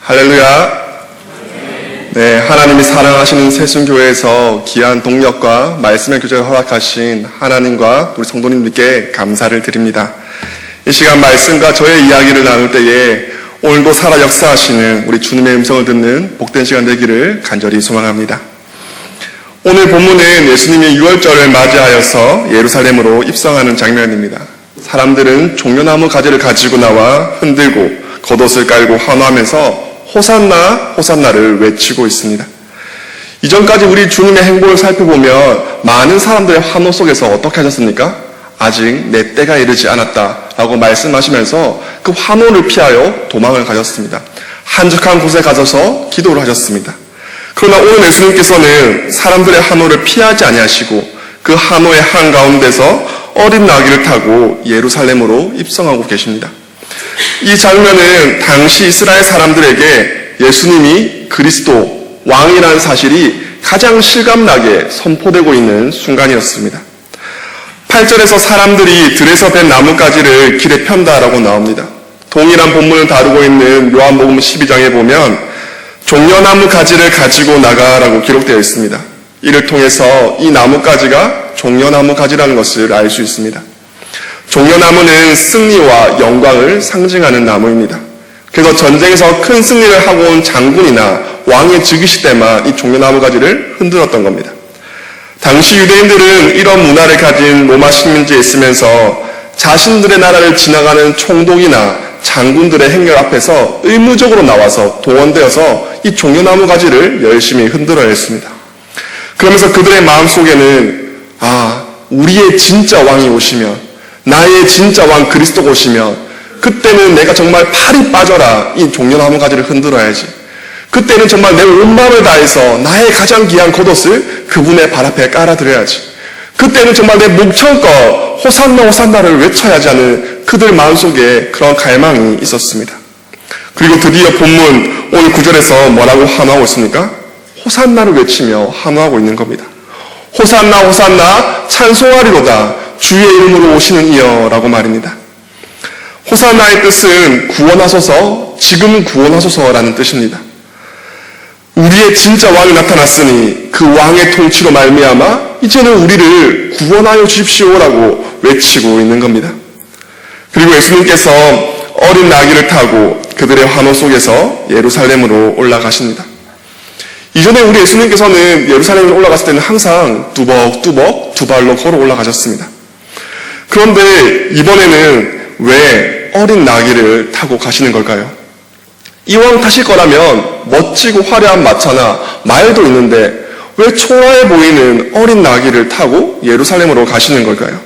할렐루야. 네, 하나님이 사랑하시는 세순교회에서 귀한 동력과 말씀의 교제를 허락하신 하나님과 우리 성도님들께 감사를 드립니다. 이 시간 말씀과 저의 이야기를 나눌 때에 오늘도 살아 역사하시는 우리 주님의 음성을 듣는 복된 시간 되기를 간절히 소망합니다. 오늘 본문은 예수님이 유월절을 맞이하여서 예루살렘으로 입성하는 장면입니다. 사람들은 종려나무 가지를 가지고 나와 흔들고 겉옷을 깔고 환호하면서 호산나 호산나를 외치고 있습니다. 이전까지 우리 주님의 행보를 살펴보면 많은 사람들의 환호 속에서 어떻게 하셨습니까? 아직 내 때가 이르지 않았다라고 말씀하시면서 그 환호를 피하여 도망을 가셨습니다. 한적한 곳에 가셔서 기도를 하셨습니다. 그러나 오늘 예수님께서는 사람들의 환호를 피하지 아니하시고 그 환호의 한가운데서 어린 나귀를 타고 예루살렘으로 입성하고 계십니다. 이 장면은 당시 이스라엘 사람들에게 예수님이 그리스도 왕이라는 사실이 가장 실감나게 선포되고 있는 순간이었습니다. 8절에서 사람들이 들에서 벤 나뭇가지를 길에 편다라고 나옵니다. 동일한 본문을 다루고 있는 요한복음 12장에 보면 종려나무 가지를 가지고 나가라고 기록되어 있습니다. 이를 통해서 이 나뭇가지가 종려나무 가지라는 것을 알 수 있습니다. 종려나무는 승리와 영광을 상징하는 나무입니다. 그래서 전쟁에서 큰 승리를 하고 온 장군이나 왕이 즉위식 때만 이 종려나무 가지를 흔들었던 겁니다. 당시 유대인들은 이런 문화를 가진 로마 식민지에 있으면서 자신들의 나라를 지나가는 총독이나 장군들의 행렬 앞에서 의무적으로 나와서 동원되어서 이 종려나무 가지를 열심히 흔들어야 했습니다. 그러면서 그들의 마음속에는 우리의 진짜 왕이 오시면, 나의 진짜 왕 그리스도가 오시면 그때는 내가 정말 팔이 빠져라 이 종려나무 가지를 흔들어야지. 그때는 정말 내 온 마음을 다해서 나의 가장 귀한 겉옷을 그분의 발 앞에 깔아드려야지. 그때는 정말 내 목청껏 호산나 호산나를 외쳐야지 하는 그들 마음속에 그런 갈망이 있었습니다. 그리고 드디어 본문 오늘 9절에서 뭐라고 환호하고 있습니까? 호산나를 외치며 환호하고 있는 겁니다. 호산나 호산나 찬송하리로다 주의 이름으로 오시는 이여 라고 말입니다. 호산나의 뜻은 구원하소서, 지금 구원하소서라는 뜻입니다. 우리의 진짜 왕이 나타났으니 그 왕의 통치로 말미암아 이제는 우리를 구원하여 주십시오라고 외치고 있는 겁니다. 그리고 예수님께서 어린 나귀를 타고 그들의 환호 속에서 예루살렘으로 올라가십니다. 이전에 우리 예수님께서는 예루살렘에 올라갔을 때는 항상 뚜벅뚜벅 두 발로 걸어 올라가셨습니다. 그런데 이번에는 왜 어린 나귀를 타고 가시는 걸까요? 이왕 타실 거라면 멋지고 화려한 마차나 말도 있는데 왜 초라해 보이는 어린 나귀를 타고 예루살렘으로 가시는 걸까요?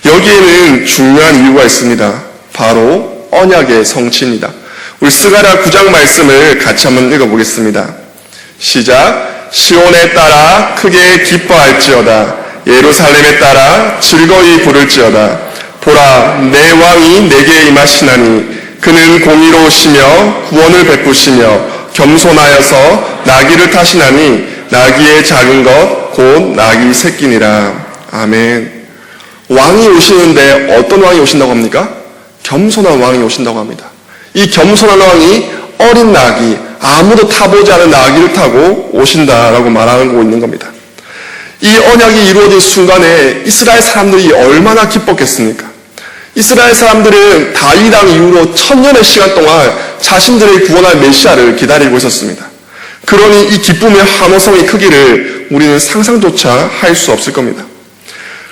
여기에는 중요한 이유가 있습니다. 바로 언약의 성취입니다. 우리 스가랴 9장 말씀을 같이 한번 읽어보겠습니다. 시작. 시온에 따라 크게 기뻐할지어다. 예루살렘에 따라 즐거이 부를지어다. 보라, 내 왕이 내게 임하시나니 그는 공의로우시며 구원을 베푸시며 겸손하여서 나귀를 타시나니 나귀의 작은 것 곧 나귀 새끼니라. 아멘. 왕이 오시는데 어떤 왕이 오신다고 합니까? 겸손한 왕이 오신다고 합니다. 이 겸손한 왕이 어린 나귀, 아무도 타보지 않은 나귀를 타고 오신다라고 말하고 있는 겁니다. 이 언약이 이루어진 순간에 이스라엘 사람들이 얼마나 기뻤겠습니까? 이스라엘 사람들은 다윗 왕 이후로 1000년의 시간 동안 자신들의 구원할 메시아를 기다리고 있었습니다. 그러니 이 기쁨의 환호성의 크기를 우리는 상상조차 할 수 없을 겁니다.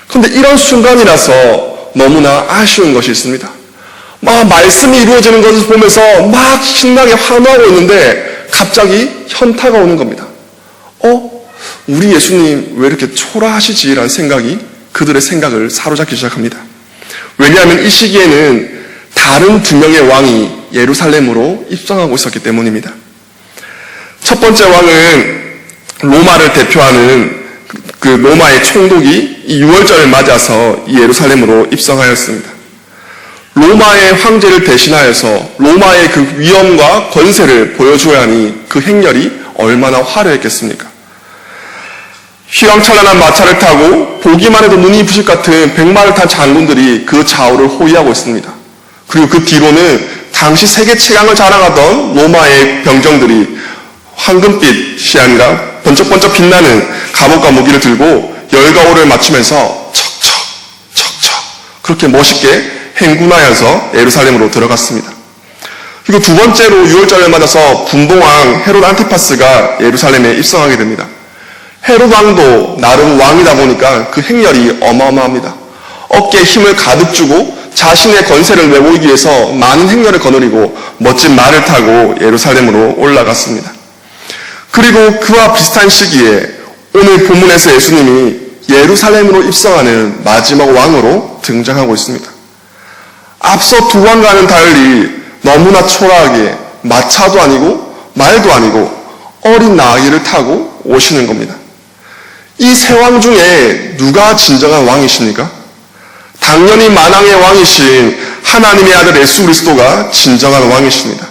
그런데 이런 순간이라서 너무나 아쉬운 것이 있습니다. 말씀이 이루어지는 것을 보면서 막 신나게 환호하고 있는데 갑자기 현타가 오는 겁니다. 우리 예수님 왜 이렇게 초라하시지라는 생각이 그들의 생각을 사로잡기 시작합니다. 왜냐하면 이 시기에는 다른 두 명의 왕이 예루살렘으로 입성하고 있었기 때문입니다. 첫 번째 왕은 로마를 대표하는 그 로마의 총독이 이 유월절을 맞아서 이 예루살렘으로 입성하였습니다. 로마의 황제를 대신하여서 로마의 그 위엄과 권세를 보여줘야 하니 그 행렬이 얼마나 화려했겠습니까? 휘황찬란한 마차를 타고 보기만 해도 눈이 부실 같은 백마를 탄 장군들이 그 좌우를 호위하고 있습니다. 그리고 그 뒤로는 당시 세계 최강을 자랑하던 로마의 병정들이 황금빛이 아니라 번쩍번쩍 빛나는 갑옷과 무기를 들고 열가오를 맞추면서 척척 그렇게 멋있게 행군하여서 예루살렘으로 들어갔습니다. 그리고 두 번째로 6월절을 맞아서 분봉왕 헤롯 안티파스가 예루살렘에 입성하게 됩니다. 헤롯 왕도 나름 왕이다 보니까 그 행렬이 어마어마합니다. 어깨에 힘을 가득 주고 자신의 권세를 내보이기 위해서 많은 행렬을 거느리고 멋진 말을 타고 예루살렘으로 올라갔습니다. 그리고 그와 비슷한 시기에 오늘 본문에서 예수님이 예루살렘으로 입성하는 마지막 왕으로 등장하고 있습니다. 앞서 두 왕과는 달리 너무나 초라하게 마차도 아니고 말도 아니고 어린 나귀를 타고 오시는 겁니다. 이 세 왕 중에 누가 진정한 왕이십니까? 당연히 만왕의 왕이신 하나님의 아들 예수 그리스도가 진정한 왕이십니다.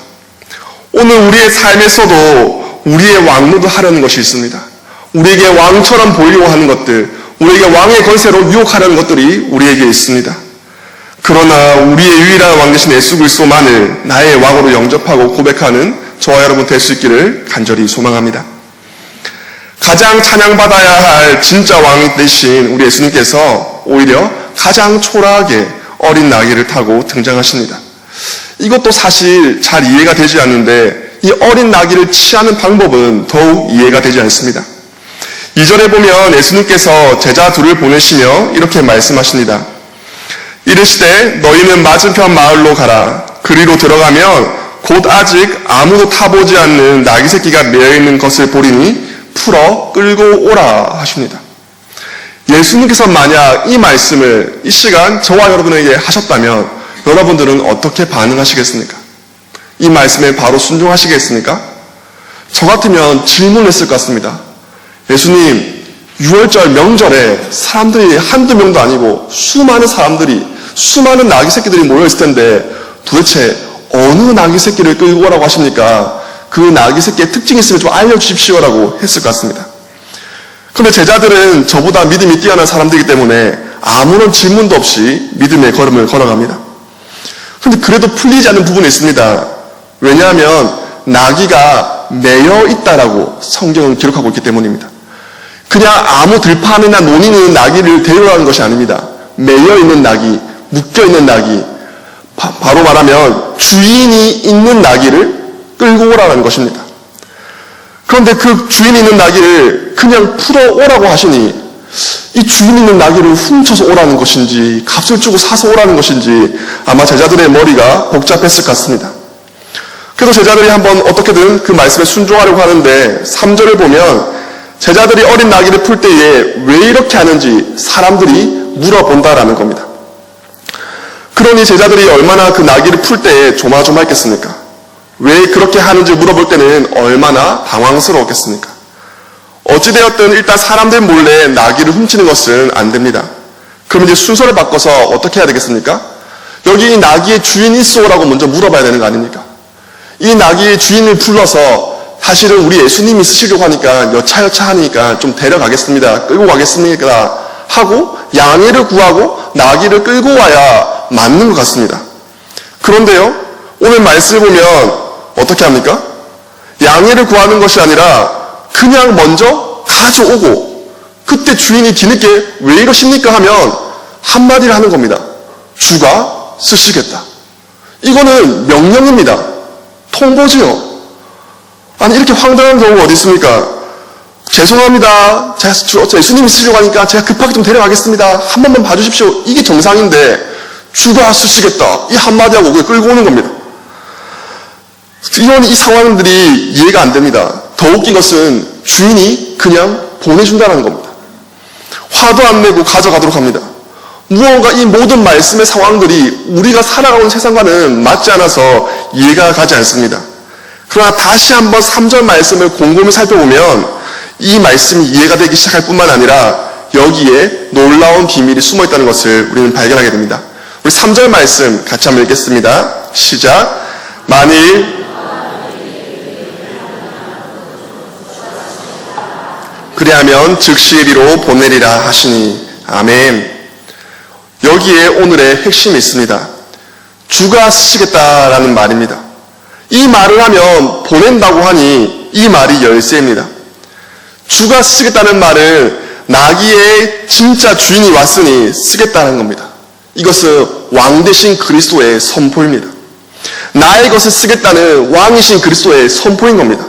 오늘 우리의 삶에서도 우리의 왕노도 하려는 것이 있습니다. 우리에게 왕처럼 보이려고 하는 것들, 우리에게 왕의 권세로 유혹하려는 것들이 우리에게 있습니다. 그러나 우리의 유일한 왕 되신 예수 그리스도만을 나의 왕으로 영접하고 고백하는 저와 여러분 될 수 있기를 간절히 소망합니다. 가장 찬양받아야 할 진짜 왕 되신 우리 예수님께서 오히려 가장 초라하게 어린 나귀를 타고 등장하십니다. 이것도 사실 잘 이해가 되지 않는데 이 어린 나귀를 취하는 방법은 더욱 이해가 되지 않습니다. 2절에 보면 예수님께서 제자 둘을 보내시며 이렇게 말씀하십니다. 이르시되 너희는 맞은편 마을로 가라. 그리로 들어가면 곧 아직 아무도 타보지 않는 나귀 새끼가 매어있는 것을 보리니 풀어 끌고 오라 하십니다. 예수님께서 만약 이 말씀을 이 시간 저와 여러분에게 하셨다면 여러분들은 어떻게 반응하시겠습니까? 이 말씀에 바로 순종하시겠습니까? 저 같으면 질문했을 것 같습니다. 예수님, 6월절 명절에 사람들이 한두 명도 아니고 수많은 사람들이, 수많은 나귀 새끼들이 모여있을 텐데 도대체 어느 나귀 새끼를 끌고 오라고 하십니까? 그 나귀 새끼의 특징이 있으면 좀 알려주십시오라고 했을 것 같습니다. 그런데 제자들은 저보다 믿음이 뛰어난 사람들이기 때문에 아무런 질문도 없이 믿음의 걸음을 걸어갑니다. 그런데 그래도 풀리지 않는 부분이 있습니다. 왜냐하면 나귀가 매여 있다라고 성경은 기록하고 있기 때문입니다. 그냥 아무 들판이나 논이 있는 나귀를 데려가는 것이 아닙니다. 매여 있는 나귀, 묶여 있는 나귀, 바로 말하면 주인이 있는 나귀를 끌고 오라는 것입니다. 그런데 그 주인이 있는 나귀를 그냥 풀어 오라고 하시니 이 주인 있는 나귀를 훔쳐서 오라는 것인지 값을 주고 사서 오라는 것인지 아마 제자들의 머리가 복잡했을 것 같습니다. 그래서 제자들이 한번 어떻게든 그 말씀에 순종하려고 하는데 3절을 보면 제자들이 어린 나귀를 풀 때에 왜 이렇게 하는지 사람들이 물어본다라는 겁니다. 그러니 제자들이 얼마나 그 나귀를 풀 때에 조마조마했겠습니까? 왜 그렇게 하는지 물어볼 때는 얼마나 당황스러웠겠습니까? 어찌되었든 일단 사람들 몰래 나귀를 훔치는 것은 안 됩니다. 그럼 이제 순서를 바꿔서 어떻게 해야 되겠습니까? 여기 이 나귀의 주인이 있어라고 먼저 물어봐야 되는 거 아닙니까? 이 나귀의 주인을 불러서 사실은 우리 예수님이 쓰시려고 하니까 여차여차 하니까 좀 데려가겠습니다. 끌고 가겠습니다. 하고 양해를 구하고 나귀를 끌고 와야 맞는 것 같습니다. 그런데요, 오늘 말씀을 보면 어떻게 합니까? 양해를 구하는 것이 아니라 그냥 먼저 가져오고 그때 주인이 뒤늦게 왜 이러십니까 하면 한마디를 하는 겁니다. 주가 쓰시겠다. 이거는 명령입니다. 통보지요. 아니 이렇게 황당한 경우가 어디 있습니까? 죄송합니다. 제가 예수님이 쓰시려고 하니까 제가 급하게 좀 데려가겠습니다. 한 번만 봐주십시오. 이게 정상인데 주가 쓰시겠다. 이 한마디하고 그걸 끌고 오는 겁니다. 이 상황들이 이해가 안 됩니다. 더 웃긴 것은 주인이 그냥 보내준다는 겁니다. 화도 안 내고 가져가도록 합니다. 무언가 이 모든 말씀의 상황들이 우리가 살아가는 세상과는 맞지 않아서 이해가 가지 않습니다. 그러나 다시 한번 3절 말씀을 곰곰이 살펴보면 이 말씀이 이해가 되기 시작할 뿐만 아니라 여기에 놀라운 비밀이 숨어있다는 것을 우리는 발견하게 됩니다. 우리 3절 말씀 같이 한번 읽겠습니다. 시작. 만일 그리하면 즉시 이리로 보내리라 하시니. 아멘. 여기에 오늘의 핵심이 있습니다. 주가 쓰시겠다라는 말입니다. 이 말을 하면 보낸다고 하니 이 말이 열쇠입니다. 주가 쓰시겠다는 말은 나귀의 진짜 주인이 왔으니 쓰겠다는 겁니다. 이것은 왕 대신 그리스도의 선포입니다. 나의 것을 쓰겠다는 왕이신 그리스도의 선포인 겁니다.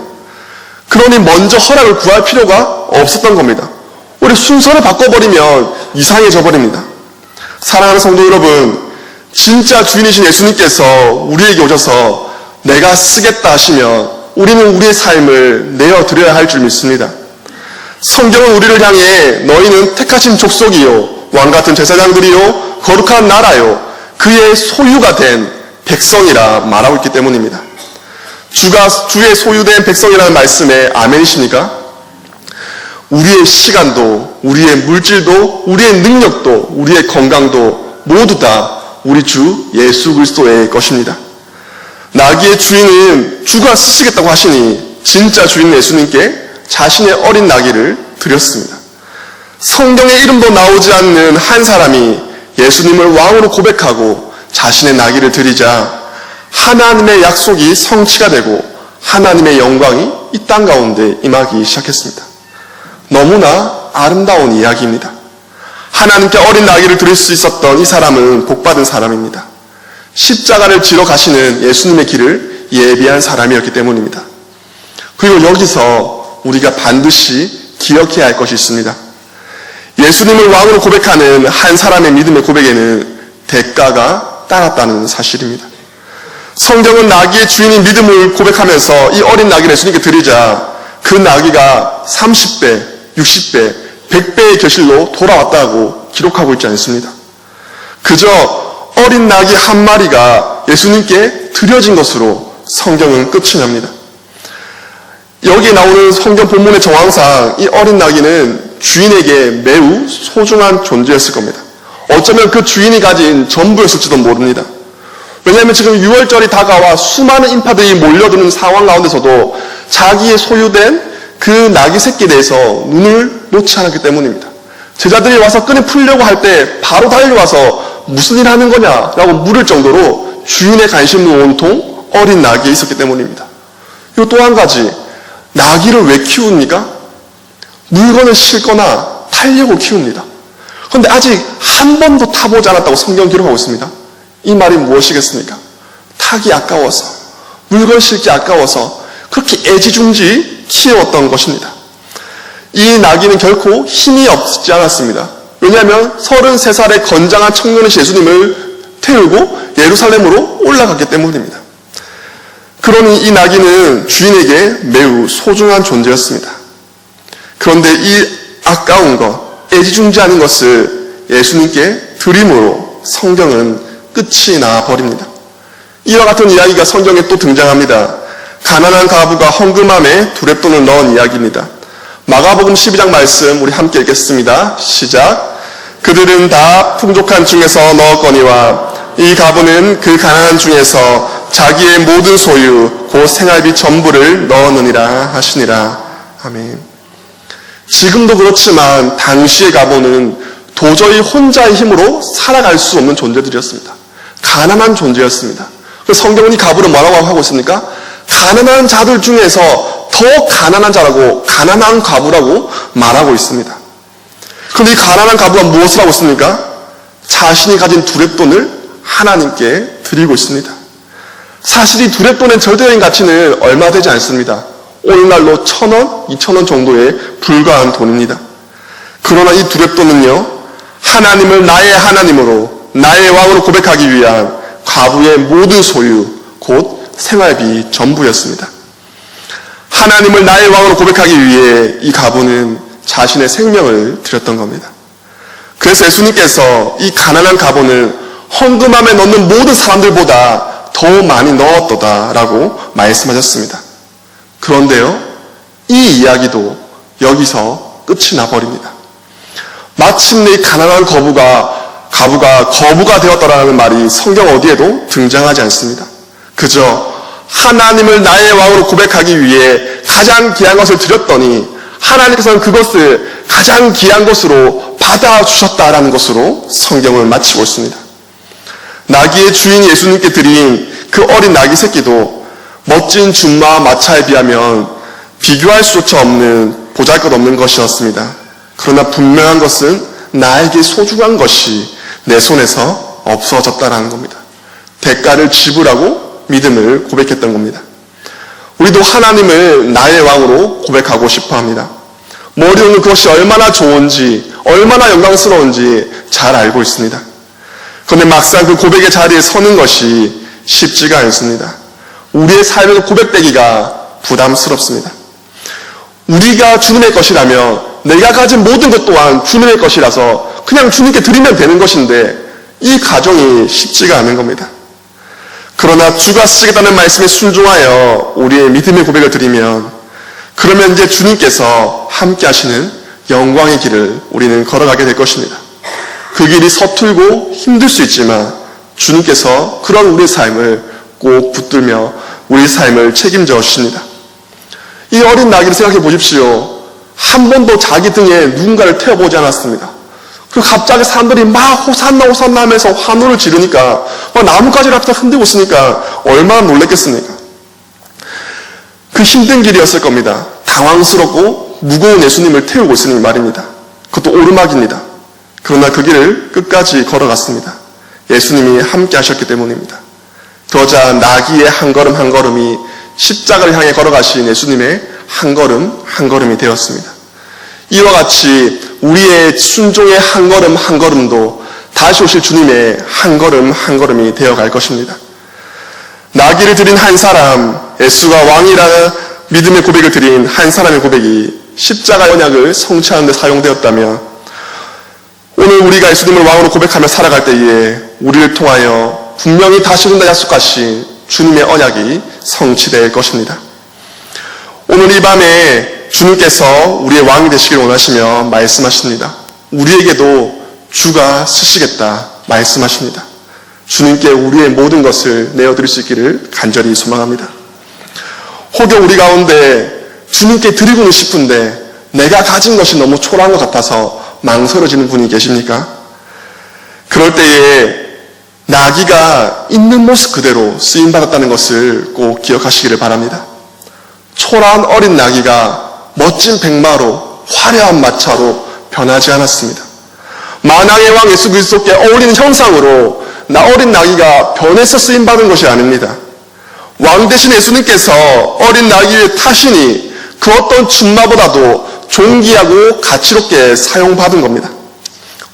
그러니 먼저 허락을 구할 필요가 없었던 겁니다. 우리 순서를 바꿔버리면 이상해져 버립니다. 사랑하는 성도 여러분, 진짜 주인이신 예수님께서 우리에게 오셔서 내가 쓰겠다 하시면 우리는 우리의 삶을 내어드려야 할 줄 믿습니다. 성경은 우리를 향해 너희는 택하신 족속이요 왕같은 제사장들이요 거룩한 나라요 그의 소유가 된 백성이라 말하고 있기 때문입니다. 주의 소유된 백성이라는 말씀에 아멘이십니까? 우리의 시간도, 우리의 물질도, 우리의 능력도, 우리의 건강도 모두 다 우리 주 예수 그리스도의 것입니다. 나귀의 주인은 주가 쓰시겠다고 하시니 진짜 주인 예수님께 자신의 어린 나귀를 드렸습니다. 성경에 이름도 나오지 않는 한 사람이 예수님을 왕으로 고백하고 자신의 나귀를 드리자 하나님의 약속이 성취가 되고 하나님의 영광이 이 땅 가운데 임하기 시작했습니다. 너무나 아름다운 이야기입니다. 하나님께 어린 나귀를 드릴 수 있었던 이 사람은 복받은 사람입니다. 십자가를 지러 가시는 예수님의 길을 예비한 사람이었기 때문입니다. 그리고 여기서 우리가 반드시 기억해야 할 것이 있습니다. 예수님을 왕으로 고백하는 한 사람의 믿음의 고백에는 대가가 따랐다는 사실입니다. 성경은 나귀의 주인인 믿음을 고백하면서 이 어린 나귀를 예수님께 드리자 그 나귀가 30배, 60배, 100배의 결실로 돌아왔다고 기록하고 있지 않습니다. 그저 어린 나귀 한 마리가 예수님께 드려진 것으로 성경은 끝이 납니다. 여기에 나오는 성경 본문의 정황상 이 어린 나귀는 주인에게 매우 소중한 존재였을 겁니다. 어쩌면 그 주인이 가진 전부였을지도 모릅니다. 왜냐하면 지금 6월절이 다가와 수많은 인파들이 몰려드는 상황 가운데서도 자기의 소유된 그 나귀 새끼에 대해서 눈을 놓지 않았기 때문입니다. 제자들이 와서 끈을 풀려고 할 때 바로 달려와서 무슨 일 하는 거냐라고 물을 정도로 주인의 관심은 온통 어린 나귀에 있었기 때문입니다. 그리고 또 한 가지, 나귀를 왜 키웁니까? 물건을 싣거나 타려고 키웁니다. 그런데 아직 한 번도 타보지 않았다고 성경 기록하고 있습니다. 이 말이 무엇이겠습니까? 타기 아까워서, 물건 싣기 아까워서 그렇게 애지중지 키웠던 것입니다. 이 나귀는 결코 힘이 없지 않았습니다. 왜냐하면 33살의 건장한 청년이신 예수님을 태우고 예루살렘으로 올라갔기 때문입니다. 그러니 이 나귀는 주인에게 매우 소중한 존재였습니다. 그런데 이 아까운 것, 애지중지하는 것을 예수님께 드림으로 성경은 끝이 나버립니다. 이와 같은 이야기가 성경에 또 등장합니다. 가난한 과부가 헌금함에 두렙돈을 넣은 이야기입니다. 마가복음 12장 말씀 우리 함께 읽겠습니다. 시작. 그들은 다 풍족한 중에서 넣었거니와 이 과부는 그 가난한 중에서 자기의 모든 소유 곧 생활비 전부를 넣었느니라 하시니라. 아멘. 지금도 그렇지만 당시의 과부는 도저히 혼자의 힘으로 살아갈 수 없는 존재들이었습니다. 가난한 존재였습니다. 그래서 성경은 이 과부를 뭐라고 하고 있습니까? 가난한 자들 중에서 더 가난한 자라고, 가난한 과부라고 말하고 있습니다. 그런데 이 가난한 과부가 무엇을 하고 있습니까? 자신이 가진 두렙돈을 하나님께 드리고 있습니다. 사실 이 두렙돈의 절대적인 가치는 얼마 되지 않습니다. 오늘날로 1,000원, 2,000원 정도에 불과한 돈입니다. 그러나 이 두렙돈은요, 하나님을 나의 하나님으로, 나의 왕으로 고백하기 위한 과부의 모든 소유, 곧 생활비 전부였습니다. 하나님을 나의 왕으로 고백하기 위해 이 과부는 자신의 생명을 드렸던 겁니다. 그래서 예수님께서 이 가난한 과부는 헌금함에 넣는 모든 사람들보다 더 많이 넣었도다라고 말씀하셨습니다. 그런데요, 이 이야기도 여기서 끝이 나버립니다. 마침내 이 가난한 과부가 거부가 되었더라는 말이 성경 어디에도 등장하지 않습니다. 그저 하나님을 나의 왕으로 고백하기 위해 가장 귀한 것을 드렸더니 하나님께서는 그것을 가장 귀한 것으로 받아주셨다라는 것으로 성경을 마치고 있습니다. 나귀의 주인 예수님께 드린 그 어린 나귀 새끼도 멋진 준마와 마차에 비하면 비교할 수조차 없는 보잘것없는 것이었습니다. 그러나 분명한 것은 나에게 소중한 것이 내 손에서 없어졌다는 겁니다. 대가를 지불하고 믿음을 고백했던 겁니다. 우리도 하나님을 나의 왕으로 고백하고 싶어 합니다. 머리로는 그것이 얼마나 좋은지, 얼마나 영광스러운지 잘 알고 있습니다. 그런데 막상 그 고백의 자리에 서는 것이 쉽지가 않습니다. 우리의 삶에서 고백되기가 부담스럽습니다. 우리가 주님의 것이라면 내가 가진 모든 것 또한 주님의 것이라서 그냥 주님께 드리면 되는 것인데 이 과정이 쉽지가 않은 겁니다. 그러나 주가 쓰시겠다는 말씀에 순종하여 우리의 믿음의 고백을 드리면 그러면 이제 주님께서 함께 하시는 영광의 길을 우리는 걸어가게 될 것입니다. 그 길이 서툴고 힘들 수 있지만 주님께서 그런 우리의 삶을 꼭 붙들며 우리의 삶을 책임져 주십니다. 이 어린 나귀를 생각해 보십시오. 한 번도 자기 등에 누군가를 태워보지 않았습니다. 그리고 갑자기 사람들이 막 호산나 호산나 하면서 환호를 지르니까 나뭇가지를 앞에서 흔들고 있으니까 얼마나 놀랬겠습니까? 그 힘든 길이었을 겁니다. 당황스럽고 무거운 예수님을 태우고 있으니 말입니다. 그것도 오르막입니다. 그러나 그 길을 끝까지 걸어갔습니다. 예수님이 함께 하셨기 때문입니다. 그러자 나귀의 한 걸음 한 걸음이 십자가를 향해 걸어가신 예수님의 한 걸음 한 걸음이 되었습니다. 이와 같이 우리의 순종의 한 걸음 한 걸음도 다시 오실 주님의 한 걸음 한 걸음이 되어갈 것입니다. 나귀를 드린 한 사람, 예수가 왕이라 믿음의 고백을 드린 한 사람의 고백이 십자가 언약을 성취하는 데 사용되었다면 오늘 우리가 예수님을 왕으로 고백하며 살아갈 때에 우리를 통하여 분명히 다시 온다 약속하신 주님의 언약이 성취될 것입니다. 오늘 이 밤에 주님께서 우리의 왕이 되시길 원하시며 말씀하십니다. 우리에게도 주가 쓰시겠다 말씀하십니다. 주님께 우리의 모든 것을 내어드릴 수 있기를 간절히 소망합니다. 혹여 우리 가운데 주님께 드리고는 싶은데 내가 가진 것이 너무 초라한 것 같아서 망설여지는 분이 계십니까? 그럴 때에 나귀가 있는 모습 그대로 쓰임받았다는 것을 꼭 기억하시기를 바랍니다. 초라한 어린 나귀가 멋진 백마로 화려한 마차로 변하지 않았습니다. 만왕의 왕 예수 그리스도께 어울리는 형상으로 나 어린 나귀가 변해서 쓰임받은 것이 아닙니다. 왕 대신 예수님께서 어린 나귀의 타신이 그 어떤 준마보다도 존귀하고 가치롭게 사용받은 겁니다.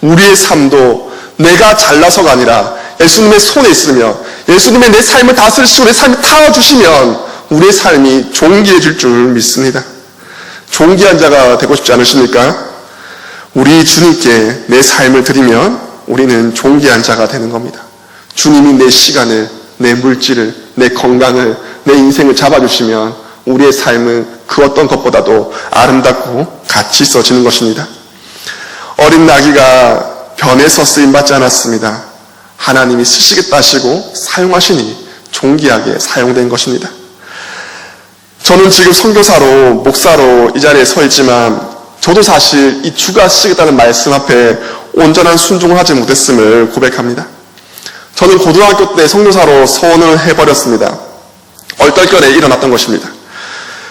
우리의 삶도 내가 잘나서가 아니라 예수님의 손에 있으며 예수님의 내 삶을 다스리시고 내 삶을 타워주시면 우리의 삶이 존귀해질 줄 믿습니다. 존귀한 자가 되고 싶지 않으십니까? 우리 주님께 내 삶을 드리면 우리는 존귀한 자가 되는 겁니다. 주님이 내 시간을, 내 물질을, 내 건강을, 내 인생을 잡아주시면 우리의 삶은 그 어떤 것보다도 아름답고 가치 있어지는 것입니다. 어린 나귀가 변해서 쓰임받지 않았습니다. 하나님이 쓰시겠다 하시고 사용하시니 존귀하게 사용된 것입니다. 저는 지금 선교사로, 목사로 이 자리에 서 있지만 저도 사실 이 주가 쓰시겠다는 말씀 앞에 온전한 순종을 하지 못했음을 고백합니다. 저는 고등학교 때 선교사로 서원을 해버렸습니다. 얼떨결에 일어났던 것입니다.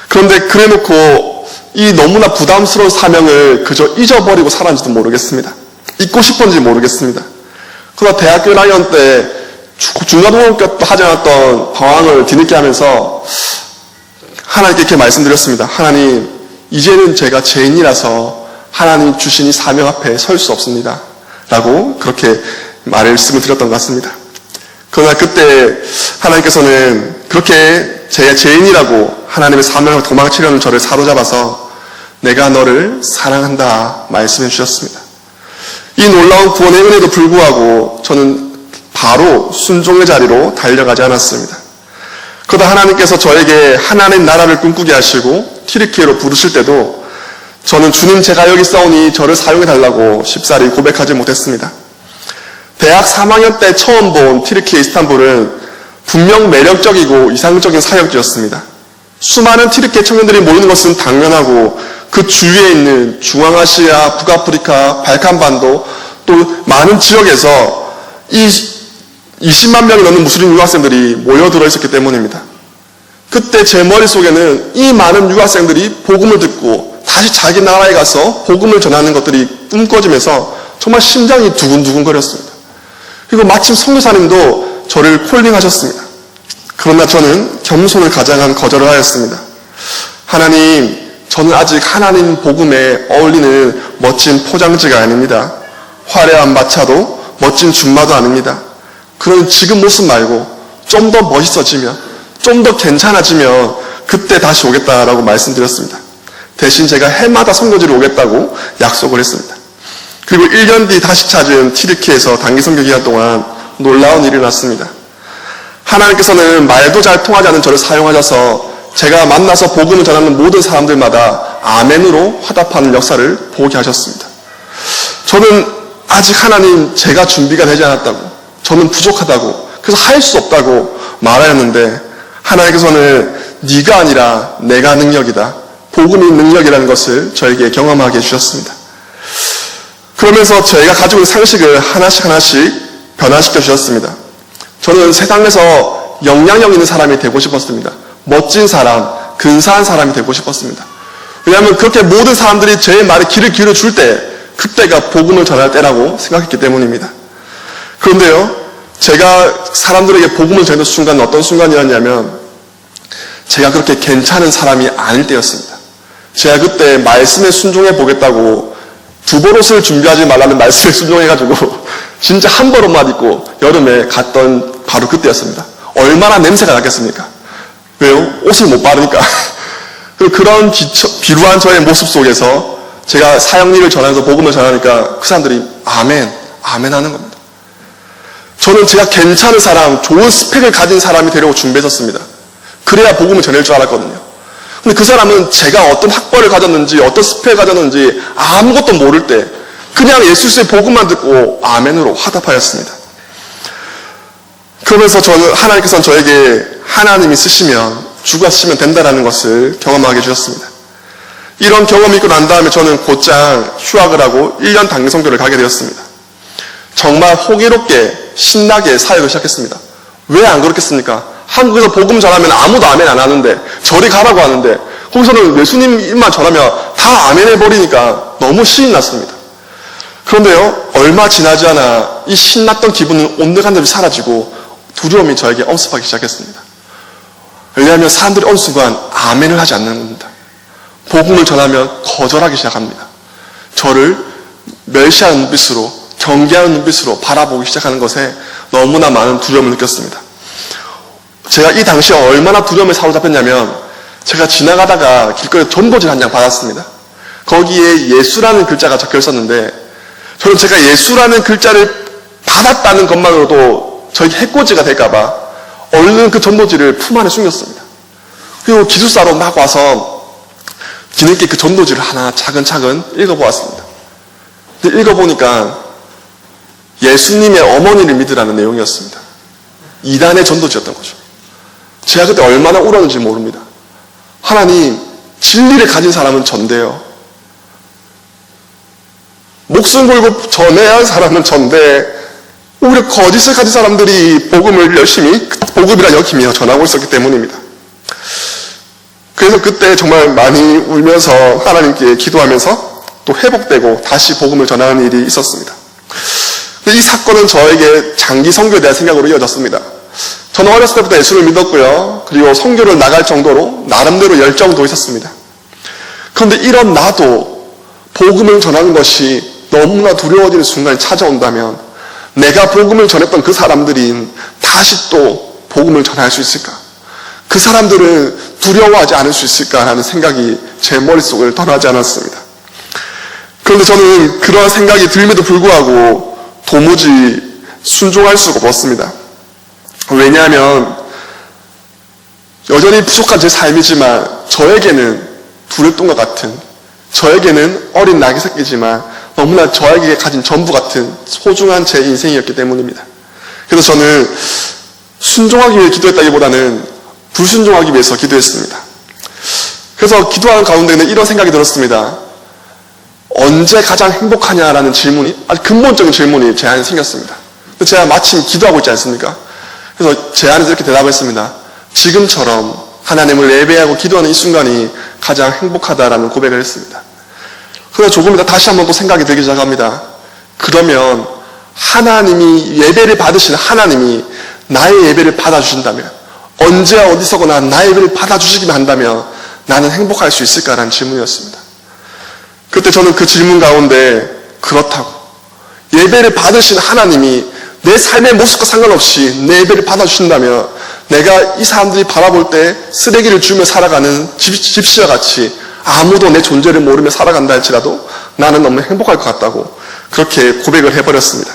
그런데 그래놓고 이 너무나 부담스러운 사명을 그저 잊어버리고 살았는지도 모르겠습니다. 잊고 싶었는지 모르겠습니다. 그러나 대학교 1학년 때 중간고등학교 때 하지 않았던 방황을 뒤늦게 하면서 하나님께 이렇게 말씀드렸습니다. 하나님, 이제는 제가 죄인이라서 하나님 주신 이 사명 앞에 설 수 없습니다. 라고 그렇게 말씀을 드렸던 것 같습니다. 그러나 그때 하나님께서는 그렇게 제가 죄인이라고 하나님의 사명을 도망치려는 저를 사로잡아서 내가 너를 사랑한다 말씀해 주셨습니다. 이 놀라운 구원의 은혜도 불구하고 저는 바로 순종의 자리로 달려가지 않았습니다. 그러다 하나님께서 저에게 하나님 나라를 꿈꾸게 하시고 튀르키예로 부르실 때도 저는 주님 제가 여기 있사오니 저를 사용해 달라고 쉽사리 고백하지 못했습니다. 대학 3학년 때 처음 본 튀르키예 이스탄불은 분명 매력적이고 이상적인 사역지였습니다. 수많은 튀르키예 청년들이 모이는 것은 당연하고 그 주위에 있는 중앙아시아, 북아프리카, 발칸반도 또 많은 지역에서 이 20만 명이 넘는 무슬림 유학생들이 모여들어 있었기 때문입니다. 그때 제 머릿속에는 이 많은 유학생들이 복음을 듣고 다시 자기 나라에 가서 복음을 전하는 것들이 꿈꿔지면서 정말 심장이 두근두근 거렸습니다. 그리고 마침 선교사님도 저를 콜링하셨습니다. 그러나 저는 겸손을 가장한 거절을 하였습니다. 하나님, 저는 아직 하나님 복음에 어울리는 멋진 포장지가 아닙니다. 화려한 마차도 멋진 준마도 아닙니다. 그런 지금 모습 말고 좀 더 멋있어지면, 좀 더 괜찮아지면 그때 다시 오겠다라고 말씀드렸습니다. 대신 제가 해마다 선교지로 오겠다고 약속을 했습니다. 그리고 1년 뒤 다시 찾은 튀르키예에서 단기 선교 기간 동안 놀라운 일이 났습니다. 하나님께서는 말도 잘 통하지 않는 저를 사용하셔서 제가 만나서 복음을 전하는 모든 사람들마다 아멘으로 화답하는 역사를 보게 하셨습니다. 저는 아직 하나님, 제가 준비가 되지 않았다고, 저는 부족하다고, 그래서 할 수 없다고 말하였는데 하나님께서는 네가 아니라 내가 능력이다, 복음이 능력이라는 것을 저에게 경험하게 해주셨습니다. 그러면서 저희가 가지고 있는 상식을 하나씩 변화시켜 주셨습니다. 저는 세상에서 영향력 있는 사람이 되고 싶었습니다. 멋진 사람, 근사한 사람이 되고 싶었습니다. 왜냐하면 그렇게 모든 사람들이 제 말에 귀를 기울여줄 때 그때가 복음을 전할 때라고 생각했기 때문입니다. 그런데요, 제가 사람들에게 복음을 전하는 순간은 어떤 순간이었냐면 제가 그렇게 괜찮은 사람이 아닐 때였습니다. 제가 그때 말씀에 순종해 보겠다고 두벌옷을 준비하지 말라는 말씀에 순종해가지고 진짜 한 벌옷만 입고 여름에 갔던 바로 그때였습니다. 얼마나 냄새가 났겠습니까? 왜요? 옷을 못 바르니까. 그런 비루한 저의 모습 속에서 제가 사형리를 전하면서 복음을 전하니까 그 사람들이 아멘, 아멘 하는 겁니다. 저는 제가 괜찮은 사람, 좋은 스펙을 가진 사람이 되려고 준비했었습니다. 그래야 복음을 전할 줄 알았거든요. 근데 그 사람은 제가 어떤 학벌을 가졌는지, 어떤 스펙을 가졌는지 아무것도 모를 때 그냥 예수의 복음만 듣고 아멘으로 화답하였습니다. 그러면서 저는 하나님께서는 저에게 하나님이 쓰시면 주가 쓰시면 된다는 것을 경험하게 해주셨습니다. 이런 경험이 있고 난 다음에 저는 곧장 휴학을 하고 1년 단기 선교를 가게 되었습니다. 정말 호기롭게 신나게 사역을 시작했습니다. 왜 안 그렇겠습니까? 한국에서 복음 전하면 아무도 아멘 안 하는데, 저리 가라고 하는데, 거기서는 예수님 입만 전하면 다 아멘 해버리니까 너무 신이 났습니다. 그런데요, 얼마 지나지 않아 이 신났던 기분은 온데간데 사라지고 두려움이 저에게 엄습하기 시작했습니다. 왜냐하면 사람들이 어느 순간 아멘을 하지 않는 겁니다. 복음을 전하면 거절하기 시작합니다. 저를 멸시하는 눈빛으로, 경계하는 눈빛으로 바라보기 시작하는 것에 너무나 많은 두려움을 느꼈습니다. 제가 이 당시에 얼마나 두려움에 사로잡혔냐면 제가 지나가다가 길거리에 전도지 한 장 받았습니다. 거기에 예수라는 글자가 적혀 있었는데 저는 제가 예수라는 글자를 받았다는 것만으로도 저에게 해코지가 될까봐 얼른 그 전도지를 품 안에 숨겼습니다. 그리고 기숙사로 막 와서 뒤늦게 그 전도지를 하나 차근차근 읽어보았습니다. 근데 읽어보니까 예수님의 어머니를 믿으라는 내용이었습니다. 이단의 전도지였던 거죠. 제가 그때 얼마나 울었는지 모릅니다. 하나님, 진리를 가진 사람은 전대요. 목숨 걸고 전해야 할 사람은 전대. 오히려 거짓을 가진 사람들이 복음을 열심히 복음이라 여기며 전하고 있었기 때문입니다. 그래서 그때 정말 많이 울면서 하나님께 기도하면서 또 회복되고 다시 복음을 전하는 일이 있었습니다. 이 사건은 저에게 장기 선교에 대한 생각으로 이어졌습니다. 저는 어렸을 때부터 예수를 믿었고요. 그리고 선교를 나갈 정도로 나름대로 열정도 있었습니다. 그런데 이런 나도 복음을 전하는 것이 너무나 두려워지는 순간이 찾아온다면 내가 복음을 전했던 그 사람들이 다시 또 복음을 전할 수 있을까? 그 사람들은 두려워하지 않을 수 있을까라는 생각이 제 머릿속을 떠나지 않았습니다. 그런데 저는 그러한 생각이 들면도 불구하고 도무지 순종할 수가 없었습니다. 왜냐하면 여전히 부족한 제 삶이지만 저에게는 두레똥과 같은, 저에게는 어린 낙이 새끼지만 너무나 저에게 가진 전부 같은 소중한 제 인생이었기 때문입니다. 그래서 저는 순종하기 위해 기도했다기보다는 불순종하기 위해서 기도했습니다. 그래서 기도하는 가운데는 이런 생각이 들었습니다. 언제 가장 행복하냐라는 질문이, 아주 근본적인 질문이 제 안에 생겼습니다. 제가 마침 기도하고 있지 않습니까? 그래서 제 안에서 이렇게 대답했습니다. 지금처럼 하나님을 예배하고 기도하는 이 순간이 가장 행복하다라는 고백을 했습니다. 그러다 조금 있다 다시 한번 또 생각이 들기 시작합니다. 그러면 하나님이 예배를 받으시는 하나님이 나의 예배를 받아주신다면, 언제와 어디서거나 나의 예배를 받아주시기만 한다면 나는 행복할 수 있을까라는 질문이었습니다. 그때 저는 그 질문 가운데 그렇다고, 예배를 받으신 하나님이 내 삶의 모습과 상관없이 내 예배를 받아주신다면 내가 이 사람들이 바라볼 때 쓰레기를 주며 살아가는 집시와 같이 아무도 내 존재를 모르며 살아간다 할지라도 나는 너무 행복할 것 같다고 그렇게 고백을 해버렸습니다.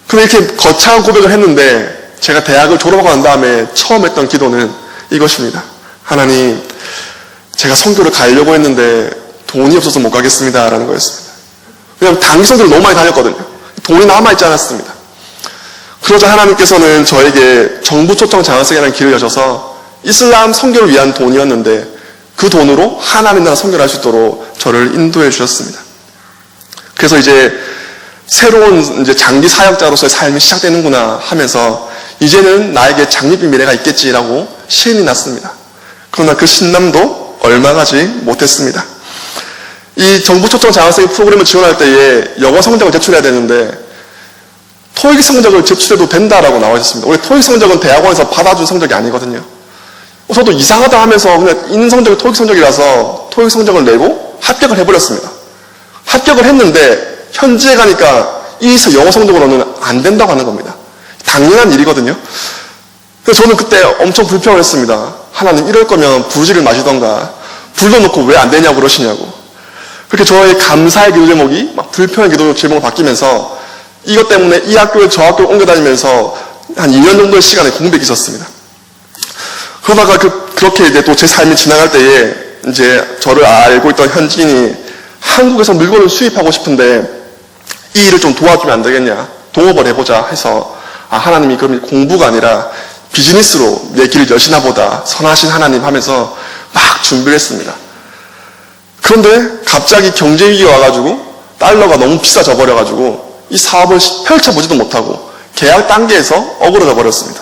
그런데 이렇게 거창한 고백을 했는데 제가 대학을 졸업하고 난 다음에 처음 했던 기도는 이것입니다. 하나님, 제가 선교를 가려고 했는데 돈이 없어서 못 가겠습니다 라는 거였습니다. 왜냐하면 단기 선교를 너무 많이 다녔거든요. 돈이 남아있지 않았습니다. 그러자 하나님께서는 저에게 정부 초청 장학생이라는 길을 여셔서 이슬람 선교를 위한 돈이었는데 그 돈으로 하나님 나라 선교를 할 수 있도록 저를 인도해 주셨습니다. 그래서 이제 새로운 장기 사역자로서의 삶이 시작되는구나 하면서 이제는 나에게 장밋빛 미래가 있겠지라고 신이 났습니다. 그러나 그 신남도 얼마 가지 못했습니다. 이 정부 초청 장학생 프로그램을 지원할 때에 영어 성적을 제출해야 되는데 토익 성적을 제출해도 된다라고 나와 있었습니다. 원래 토익 성적은 대학원에서 받아준 성적이 아니거든요. 저도 이상하다 하면서 그냥 있는 성적이 토익 성적이라서 토익 성적을 내고 합격을 해버렸습니다. 합격을 했는데 현지에 가니까 이 영어 성적으로는 안 된다고 하는 겁니다. 당연한 일이거든요. 그래서 저는 그때 엄청 불평을 했습니다. 하나님, 이럴 거면 부르지를 마시던가 불러놓고 왜 안 되냐고 그러시냐고. 그렇게 저의 감사의 기도 제목이 막 불평의 기도 제목으로 바뀌면서 이것 때문에 이 학교를 저 학교를 옮겨다니면서 한 2년 정도의 시간에 공백이 있었습니다. 그러다가 그렇게 이제 또 제 삶이 지나갈 때에 이제 저를 알고 있던 현지인이 한국에서 물건을 수입하고 싶은데 이 일을 좀 도와주면 안 되겠냐, 동업을 해보자 해서 하나님이 그럼 공부가 아니라 비즈니스로 내 길을 여시나 보다, 선하신 하나님 하면서 막 준비를 했습니다. 그런데 갑자기 경제 위기가 와가지고 달러가 너무 비싸져 버려가지고 이 사업을 펼쳐보지도 못하고 계약 단계에서 어그러져 버렸습니다.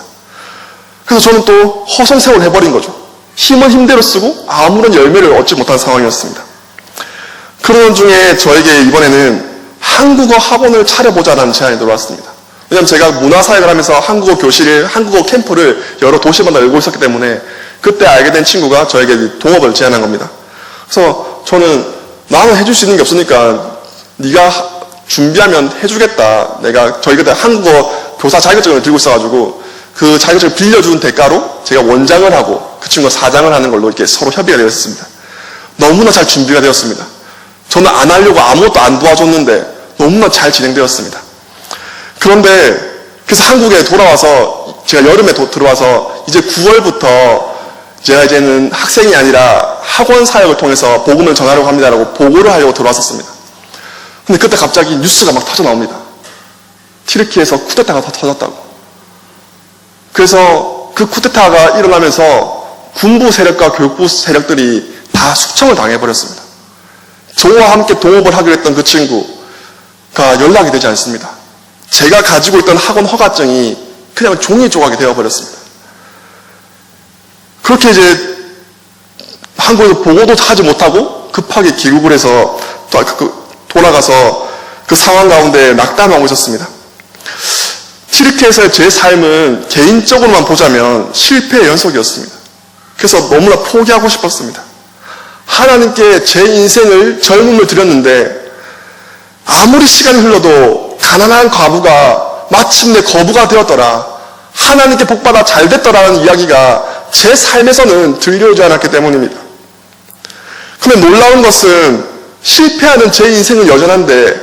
그래서 저는 또 허송세월 해버린 거죠. 힘은 힘대로 쓰고 아무런 열매를 얻지 못한 상황이었습니다. 그러던 중에 저에게 이번에는 한국어 학원을 차려보자라는 제안이 들어왔습니다. 왜냐하면 제가 문화사역을 하면서 한국어 교실을, 한국어 캠프를 여러 도시마다 열고 있었기 때문에 그때 알게 된 친구가 저에게 동업을 제안한 겁니다. 그래서 저는 나는 해줄 수 있는 게 없으니까 네가 준비하면 해주겠다. 내가 저희 그때 한국어 교사 자격증을 들고 있어가지고 그 자격증을 빌려준 대가로 제가 원장을 하고 그 친구가 사장을 하는 걸로 이렇게 서로 협의가 되었습니다. 너무나 잘 준비가 되었습니다. 저는 안 하려고 아무것도 안 도와줬는데 너무나 잘 진행되었습니다. 그런데 그래서 한국에 돌아와서 제가 여름에 들어와서 이제 9월부터 제가 이제는 학생이 아니라 학원 사역을 통해서 복음을 전하려고 합니다라고 보고를 하려고 들어왔었습니다. 근데 그때 갑자기 뉴스가 막 터져 나옵니다. 튀르키예에서 쿠데타가 터졌다고. 그래서 그 쿠데타가 일어나면서 군부 세력과 교육부 세력들이 다 숙청을 당해버렸습니다. 저와 함께 동업을 하기로 했던 그 친구가 연락이 되지 않습니다. 제가 가지고 있던 학원 허가증이 그냥 종이 조각이 되어버렸습니다. 그렇게 이제 한국에서 보고도 하지 못하고 급하게 귀국을 해서 돌아가서 그 상황 가운데 낙담하고 있었습니다. 튀르키예에서의 제 삶은 개인적으로만 보자면 실패의 연속이었습니다. 그래서 너무나 포기하고 싶었습니다. 하나님께 제 인생을 젊음을 드렸는데 아무리 시간이 흘러도 가난한 과부가 마침내 거부가 되었더라, 하나님께 복받아 잘 됐더라는 이야기가 제 삶에서는 들려오지 않았기 때문입니다. 그런데 놀라운 것은 실패하는 제 인생은 여전한데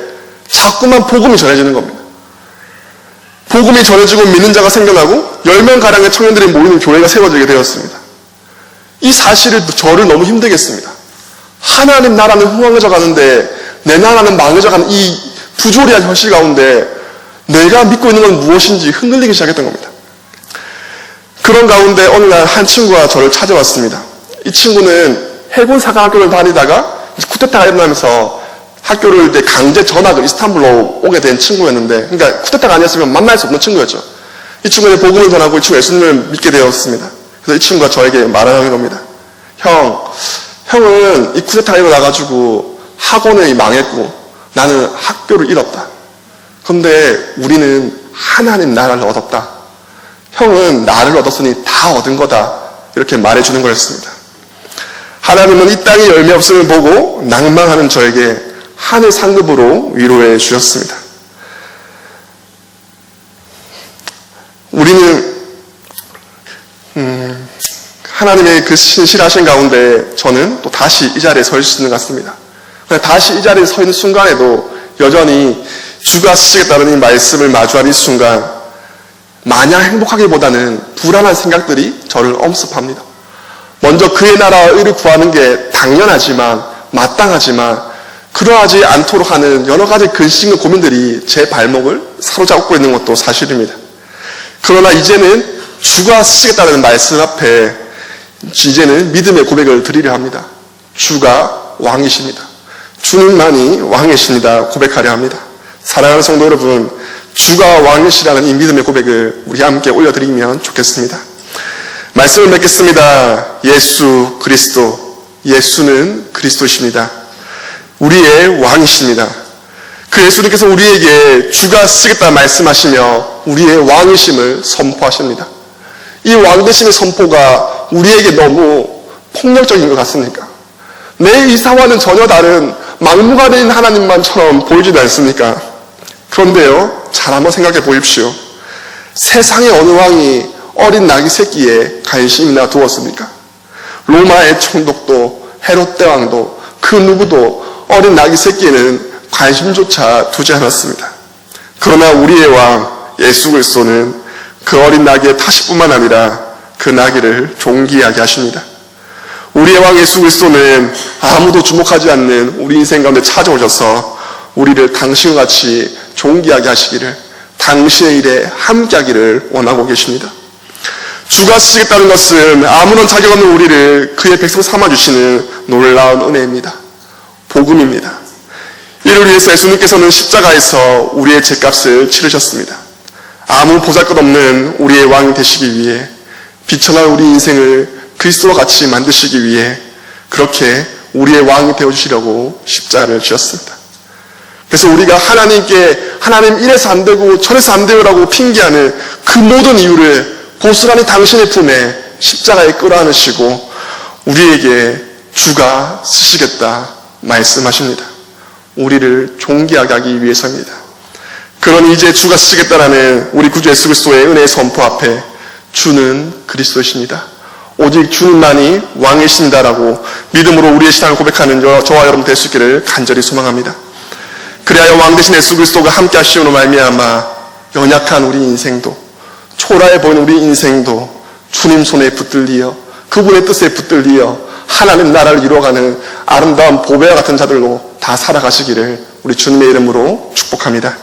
자꾸만 복음이 전해지는 겁니다. 복음이 전해지고 믿는 자가 생겨나고 10명가량의 청년들이 모이는 교회가 세워지게 되었습니다. 이 사실을 저를 너무 힘들게 했습니다. 하나님 나라는 흥황해져 가는데 내 나라는 망해져 가는 이 부조리한 현실 가운데 내가 믿고 있는 건 무엇인지 흔들리기 시작했던 겁니다. 그런 가운데 어느 날 한 친구가 저를 찾아왔습니다. 이 친구는 해군 사관학교를 다니다가 쿠데타가 일어나면서 학교를 이제 강제 전학을 이스탄불로 오게 된 친구였는데, 그러니까 쿠데타가 아니었으면 만날 수 없는 친구였죠. 이 친구는 복음을 전하고 이 친구 예수님을 믿게 되었습니다. 그래서 이 친구가 저에게 말하는 겁니다. 형은 이 쿠데타가 일어나가지고 학원을 망했고 나는 학교를 잃었다. 그런데 우리는 하나님 나라를 얻었다. 형은 나를 얻었으니 다 얻은 거다. 이렇게 말해주는 거였습니다. 하나님은 이 땅에 열매 없음을 보고 낭망하는 저에게 하늘 상급으로 위로해 주셨습니다. 우리는 하나님의 그 신실하신 가운데 저는 또 다시 이 자리에 설 수 있는 것 같습니다. 다시 이 자리에 서 있는 순간에도 여전히 주가 쓰시겠다는 이 말씀을 마주한 이 순간 마냥 행복하기보다는 불안한 생각들이 저를 엄습합니다. 먼저 그의 나라와 의를 구하는 게 당연하지만 마땅하지만 그러하지 않도록 하는 여러 가지 근심과 고민들이 제 발목을 사로잡고 있는 것도 사실입니다. 그러나 이제는 주가 쓰시겠다는 말씀 앞에 이제는 믿음의 고백을 드리려 합니다. 주가 왕이십니다. 주님만이 왕이십니다. 고백하려 합니다. 사랑하는 성도 여러분, 주가 왕이시라는 이 믿음의 고백을 우리 함께 올려드리면 좋겠습니다. 말씀을 맺겠습니다. 예수 그리스도, 예수는 그리스도이십니다. 우리의 왕이십니다. 그 예수님께서 우리에게 주가 쓰겠다 말씀하시며 우리의 왕이심을 선포하십니다. 이 왕되심의 선포가 우리에게 너무 폭력적인 것 같습니까? 내 이사와는 전혀 다른 막무가내인 하나님만처럼 보이지도 않습니까? 그런데요, 잘 한번 생각해 보십시오. 세상의 어느 왕이 어린 나귀 새끼에 관심이나 두었습니까? 로마의 총독도 헤롯 대왕도 그 누구도 어린 나귀 새끼에는 관심조차 두지 않았습니다. 그러나 우리의 왕 예수 그리스도는 그 어린 나귀의 타식뿐만 아니라 그 나귀를 존귀하게 하십니다. 우리의 왕 예수 그리스도는 아무도 주목하지 않는 우리 인생 가운데 찾아오셔서 우리를 당신과 같이 존귀하게 하시기를, 당신의 일에 함께하기를 원하고 계십니다. 주가 쓰시겠다는 것은 아무런 자격 없는 우리를 그의 백성 삼아주시는 놀라운 은혜입니다. 복음입니다. 이를 위해서 예수님께서는 십자가에서 우리의 죄값을 치르셨습니다. 아무 보잘것없는 우리의 왕이 되시기 위해, 비천한 우리 인생을 그리스도와 같이 만드시기 위해 그렇게 우리의 왕이 되어주시려고 십자가를 지었습니다. 그래서 우리가 하나님께 하나님 이래서 안 되고 저래서 안 돼요라고 핑계하는 그 모든 이유를 고스란히 당신의 품에 십자가에 끌어안으시고 우리에게 주가 쓰시겠다 말씀하십니다. 우리를 존귀하게 하기 위해서입니다. 그러니 이제 주가 쓰시겠다라는 우리 구주 예수 그리스도의 은혜의 선포 앞에 주는 그리스도이십니다. 오직 주님만이 왕이십니다라고 믿음으로 우리의 신앙을 고백하는 저와 여러분 될 수 있기를 간절히 소망합니다. 그리하여 왕 되신 예수 그리스도가 함께 하시오로 말미암아 연약한 우리 인생도, 초라해 보이는 우리 인생도 주님 손에 붙들리어 그분의 뜻에 붙들리어 하나님 나라를 이루어가는 아름다운 보배와 같은 자들로 다 살아가시기를 우리 주님의 이름으로 축복합니다.